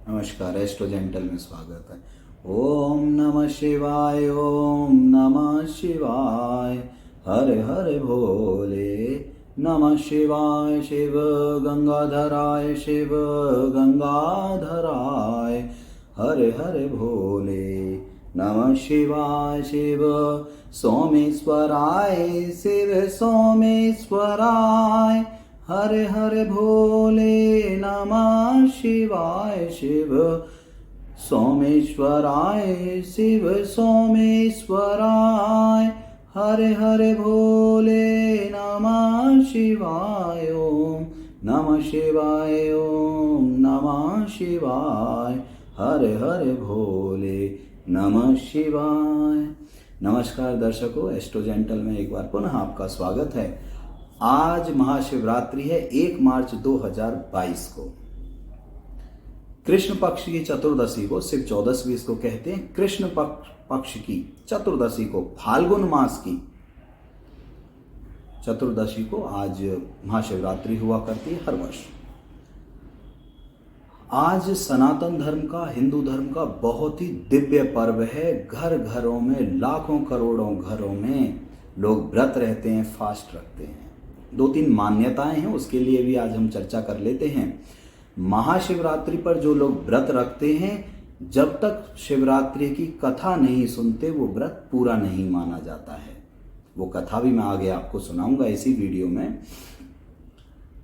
नमस्कार, astro gentle में स्वागत है। ओम नमः शिवाय, ओम नमः शिवाय, हर हर भोले। नमः शिवाय, शिव गंगाधराय, शिव गंगाधराय, हर हर भोले। नमः शिवाय, शिव सोमेश्वराय, शिव सोमेश्वराय, हरे हरे भोले। नमः शिवाय, शिव सोमेश्वराय, शिव सोमेश्वराय, हरे हरे भोले। नमः शिवाय, ओम नमः शिवाय, ओम नमः शिवाय, हरे हरे भोले। नमः शिवाय। नमस्कार दर्शकों, एस्ट्रो जेंटल में एक बार पुनः आपका स्वागत है। आज महाशिवरात्रि है 1 मार्च 2022 को। कृष्ण पक्ष की चतुर्दशी को शिव चौदसवीं इसको कहते हैं। कृष्ण पक्ष की चतुर्दशी को, फाल्गुन मास की चतुर्दशी को आज महाशिवरात्रि हुआ करती है हर वर्ष। आज सनातन धर्म का, हिंदू धर्म का बहुत ही दिव्य पर्व है। घर घरों में, लाखों करोड़ों घरों में लोग व्रत रहते हैं, फास्ट रखते हैं। 2-3 मान्यताएं हैं, उसके लिए भी आज हम चर्चा कर लेते हैं। महाशिवरात्रि पर जो लोग व्रत रखते हैं, जब तक शिवरात्रि की कथा नहीं सुनते वो व्रत पूरा नहीं माना जाता है। वो कथा भी मैं आगे आपको सुनाऊंगा इसी वीडियो में।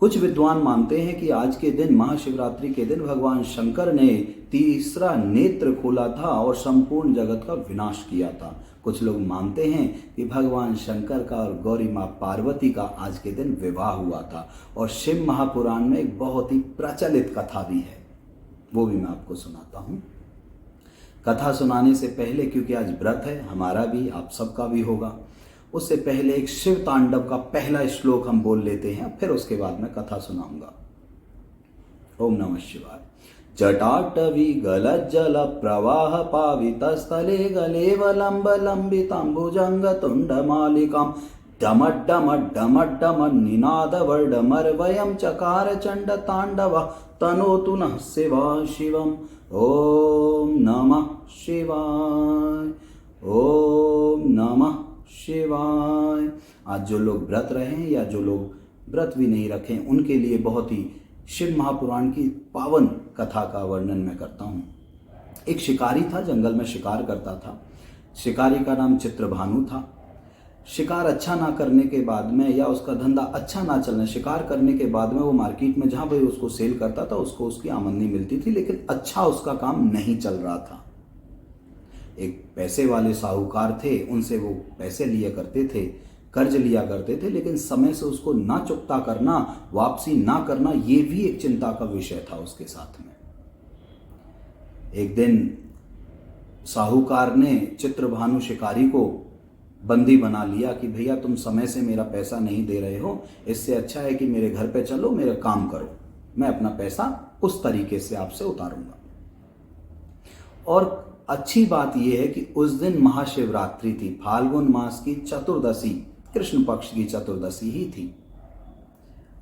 कुछ विद्वान मानते हैं कि आज के दिन, महाशिवरात्रि के दिन, भगवान शंकर ने तीसरा नेत्र खोला था और संपूर्ण जगत का विनाश किया था। कुछ लोग मानते हैं कि भगवान शंकर का और गौरी माँ पार्वती का आज के दिन विवाह हुआ था। और शिव महापुराण में एक बहुत ही प्रचलित कथा भी है, वो भी मैं आपको सुनाता हूँ। कथा सुनाने से पहले, क्योंकि आज व्रत है, हमारा भी, आप सबका भी होगा, उससे पहले एक शिव तांडव का पहला श्लोक हम बोल लेते हैं, फिर उसके बाद मैं कथा सुनाऊंगा। ओम नमः शिवाय। जटाटवी गलज्जल प्रवाह पावितस्थले गलेवलंब लंबितांबुजंग तुंडमालिकां डमड्डमड्डमड्डम निनादवर्डमर्वयं चकार चंड तांडव तनोतु नः शिवा शिवम्। ओम नमः शिवाय, ओम नमः शिवाय। आज जो लोग व्रत रहे हैं या जो लोग व्रत भी नहीं रखें, उनके लिए बहुत ही शिव महापुराण की पावन कथा का वर्णन मैं करता हूँ। एक शिकारी था, जंगल में शिकार करता था। शिकारी का नाम चित्रभानु था। शिकार अच्छा ना करने के बाद में, या उसका धंधा अच्छा ना चलने, शिकार करने के बाद में वो मार्केट में जहाँ भी उसको सेल करता था, उसको उसकी आमदनी मिलती थी, लेकिन अच्छा उसका काम नहीं चल रहा था। एक पैसे वाले साहूकार थे, उनसे वो पैसे लिया करते थे, कर्ज लिया करते थे, लेकिन समय से उसको ना चुकता करना, वापसी ना करना, ये भी एक चिंता का विषय था उसके साथ में। एक दिन साहूकार ने चित्रभानु शिकारी को बंदी बना लिया कि भैया तुम समय से मेरा पैसा नहीं दे रहे हो, इससे अच्छा है कि मेरे घर पे चलो, मेरा काम करो, मैं अपना पैसा उस तरीके से आपसे उतारूंगा। और अच्छी बात यह है कि उस दिन महाशिवरात्रि थी, फाल्गुन मास की चतुर्दशी, कृष्ण पक्ष की चतुर्दशी ही थी।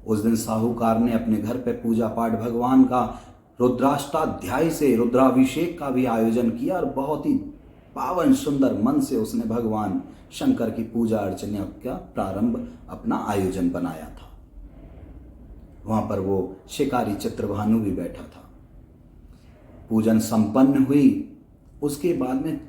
उस दिन साहूकार ने अपने घर पे पूजा पाठ, भगवान का रुद्राष्टाध्याय से रुद्राभिषेक का भी आयोजन किया और बहुत ही पावन सुंदर मन से उसने भगवान शंकर की पूजा अर्चना का प्रारंभ, अपना आयोजन बनाया था। वहां पर वो शिकारी चित्रभानु भी बैठा था। पूजन संपन्न हुई। उसके बाद में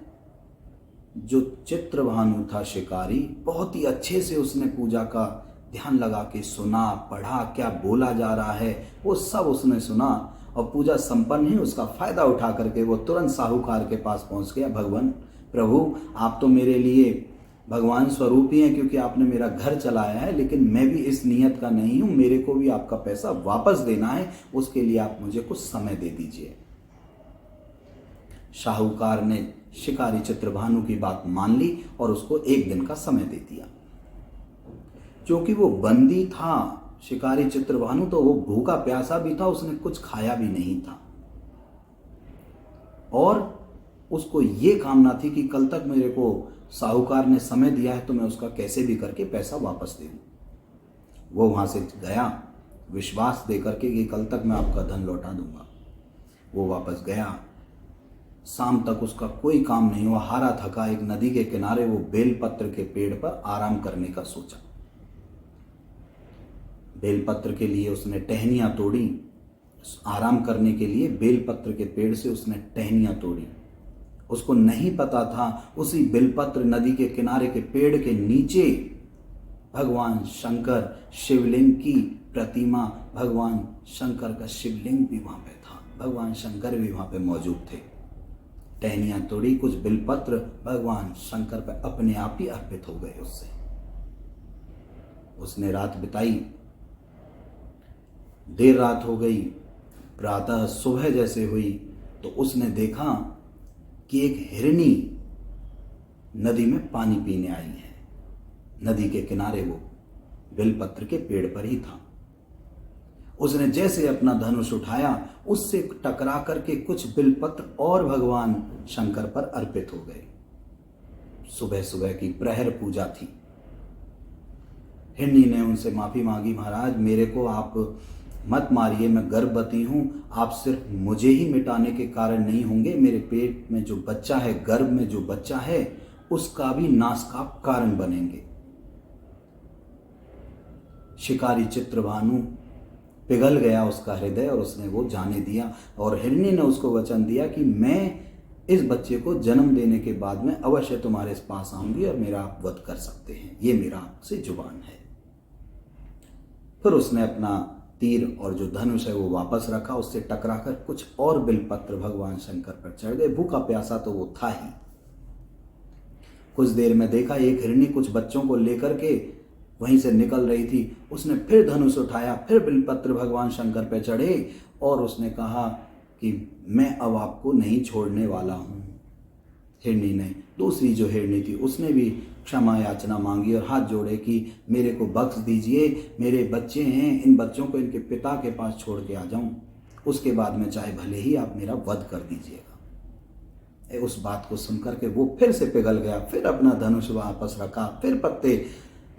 जो चित्रभानु था शिकारी, बहुत ही अच्छे से उसने पूजा का ध्यान लगा के सुना, पढ़ा, क्या बोला जा रहा है वो सब उसने सुना। और पूजा संपन्न ही उसका फायदा उठा करके वो तुरंत साहूकार के पास पहुंच गया। भगवान प्रभु, आप तो मेरे लिए भगवान स्वरूप ही हैं, क्योंकि आपने मेरा घर चलाया है, लेकिन मैं भी इस नियत का नहीं हूं, मेरे को भी आपका पैसा वापस देना है, उसके लिए आप मुझे कुछ समय दे दीजिए। साहूकार ने शिकारी चित्रभानु की बात मान ली और उसको 1 दिन का समय दे दिया। क्योंकि वो बंदी था शिकारी चित्रभानु, तो वो भूखा प्यासा भी था, उसने कुछ खाया भी नहीं था और उसको ये कामना थी कि कल तक मेरे को साहूकार ने समय दिया है तो मैं उसका कैसे भी करके पैसा वापस दे दूं। वो वहां से गया विश्वास देकर के कि कल तक मैं आपका धन लौटा दूंगा। वो वापस गया। शाम तक उसका कोई काम नहीं हुआ। हारा थका एक नदी के किनारे वो बेलपत्र के पेड़ पर आराम करने का सोचा। बेलपत्र के लिए उसने टहनियां तोड़ी। आराम करने के लिए बेलपत्र के पेड़ से उसने टहनियां तोड़ी। उसको नहीं पता था उसी बेलपत्र नदी के किनारे के पेड़ के नीचे भगवान शंकर शिवलिंग की प्रतिमा, भगवान शंकर का शिवलिंग भी वहां पे था। भगवान शंकर भी वहां पे मौजूद थे। टहनियां तोड़ी, कुछ बिलपत्र भगवान शंकर पर अपने आप ही अर्पित हो गए उससे। उसने रात बिताई। देर रात हो गई। प्रातः सुबह जैसे हुई तो उसने देखा कि एक हिरनी नदी में पानी पीने आई है। नदी के किनारे वो बेलपत्र के पेड़ पर ही था। उसने जैसे अपना धनुष उठाया, उससे टकरा करके कुछ बिलपत्र और भगवान शंकर पर अर्पित हो गए। सुबह सुबह की प्रहर पूजा थी। हिरनी ने उनसे माफी मांगी, महाराज मेरे को आप मत मारिए, मैं गर्भवती हूं, आप सिर्फ मुझे ही मिटाने के कारण नहीं होंगे, मेरे पेट में जो बच्चा है, गर्भ में जो बच्चा है, उसका भी नाश का कारण बनेंगे। शिकारी चित्रभानु पिघल गया उसका हृदय और उसने वो जाने दिया। और हिरनी ने उसको वचन दिया कि मैं इस बच्चे को जन्म देने के बाद में अवश्य तुम्हारे पास आऊंगी और मेरा आप वध कर सकते हैं, ये मेरा आपसे जुबान है। फिर उसने अपना तीर और जो धनुष है वो वापस रखा। उससे टकराकर कुछ और बिलपत्र भगवान शंकर पर चढ़ गए। भूखा प्यासा तो वो था ही। कुछ देर में देखा एक हिरनी कुछ बच्चों को लेकर के वहीं से निकल रही थी। उसने फिर धनुष उठाया, फिर बिलपत्र भगवान शंकर पर चढ़े और उसने कहा कि मैं अब आपको नहीं छोड़ने वाला हूं। हिरनी ने, दूसरी जो हिरनी थी, उसने भी क्षमा याचना मांगी और हाथ जोड़े कि मेरे को बख्श दीजिए, मेरे बच्चे हैं, इन बच्चों को इनके पिता के पास छोड़ के आ जाऊं, उसके बाद में चाहे भले ही आप मेरा वध कर दीजिएगा। उस बात को सुनकर के वो फिर से पिघल गया। फिर अपना धनुष वापस रखा। फिर पत्ते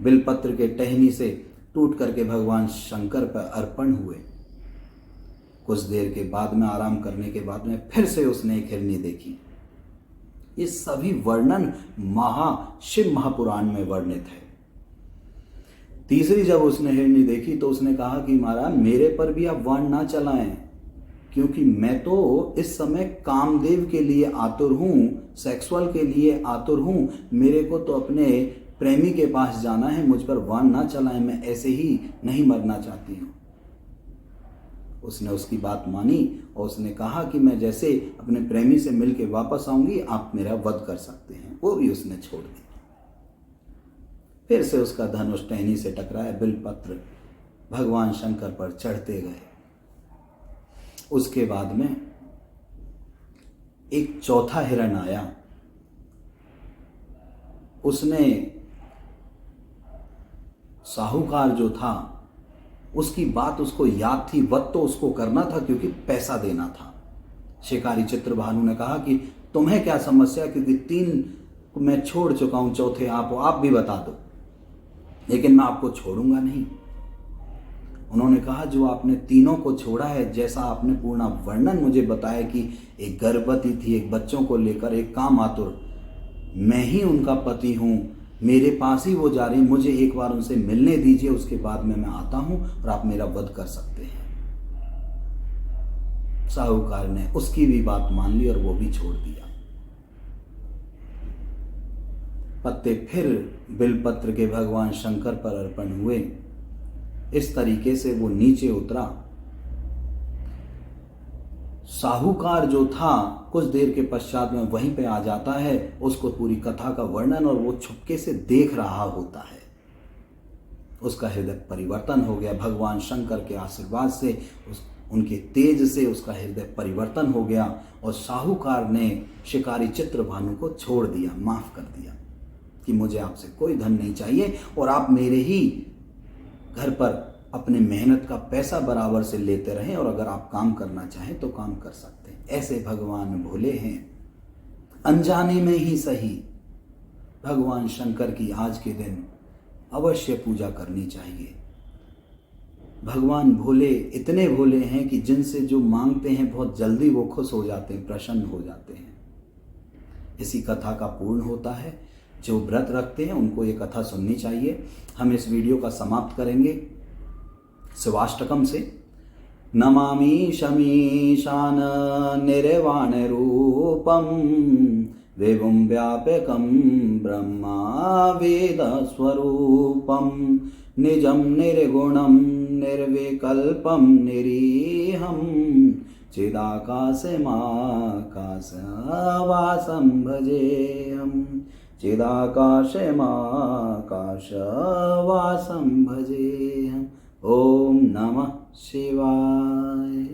बिलपत्र के टहनी से टूट करके भगवान शंकर पर अर्पण हुए। कुछ देर के बाद में, आराम करने के बाद में, फिर से उसने एक हिरनी देखी। ये सभी वर्णन शिव महापुराण में वर्णित है। तीसरी जब उसने हिरनी देखी तो उसने कहा कि महाराज मेरे पर भी आप वाण ना चलाएं, क्योंकि मैं तो इस समय कामदेव के लिए आतुर हूं, सेक्सुअल के लिए आतुर हूं, मेरे को तो अपने प्रेमी के पास जाना है, मुझ पर वाण ना चलाएं, मैं ऐसे ही नहीं मरना चाहती हूं। उसने उसकी बात मानी और उसने कहा कि मैं जैसे अपने प्रेमी से मिलके वापस आऊंगी, आप मेरा वध कर सकते हैं। वो भी उसने छोड़ दिया। फिर से उसका धनुष टहनी से टकराया। बिलपत्र भगवान शंकर पर चढ़ते गए। उसके बाद में एक चौथा हिरण आया। उसने, साहूकार जो था, उसकी बात उसको याद थी, वध तो उसको करना था क्योंकि पैसा देना था। शिकारी चित्रभानु ने कहा कि तुम्हें क्या समस्या, क्योंकि 3 मैं छोड़ चुका हूं, चौथे आप भी बता दो, लेकिन मैं आपको छोड़ूंगा नहीं। उन्होंने कहा जो आपने तीनों को छोड़ा है, जैसा आपने पूर्ण वर्णन मुझे बताया कि एक गर्भवती थी, एक बच्चों को लेकर, एक काम आतुर, मैं ही उनका पति हूं, मेरे पास ही वो जा रही, मुझे एक बार उनसे मिलने दीजिए, उसके बाद में मैं आता हूं और आप मेरा वध कर सकते हैं। साहूकार ने उसकी भी बात मान ली और वो भी छोड़ दिया। पत्ते फिर बिलपत्र के भगवान शंकर पर अर्पण हुए। इस तरीके से वो नीचे उतरा। साहूकार जो था कुछ देर के पश्चात में वहीं पे आ जाता है। उसको पूरी कथा का वर्णन और वो छुपके से देख रहा होता है। उसका हृदय परिवर्तन हो गया। भगवान शंकर के आशीर्वाद से, उनके तेज से उसका हृदय परिवर्तन हो गया और साहूकार ने शिकारी चित्रभानु को छोड़ दिया, माफ कर दिया कि मुझे आपसे कोई धन नहीं चाहिए और आप मेरे ही घर पर अपने मेहनत का पैसा बराबर से लेते रहें और अगर आप काम करना चाहें तो काम कर सकते हैं। ऐसे भगवान भोले हैं। अनजाने में ही सही भगवान शंकर की आज के दिन अवश्य पूजा करनी चाहिए। भगवान भोले इतने भोले हैं कि जिनसे जो मांगते हैं बहुत जल्दी वो खुश हो जाते हैं, प्रसन्न हो जाते हैं। इसी कथा का पूर्ण होता है। जो व्रत रखते हैं उनको ये कथा सुननी चाहिए। हम इस वीडियो का समाप्त करेंगे शिवाष्टकम से। नमामि शमीशान निर्वाण रूपम विभुं व्यापकं ब्रह्मा वेद स्वरूपम निजं निर्गुणं निर्विकल्पं निरीहं चिदाकाशमाकाशवासं भजेऽहं चिदाकाशमाकाशवासं भजेऽहम्। ॐ नमः शिवाय।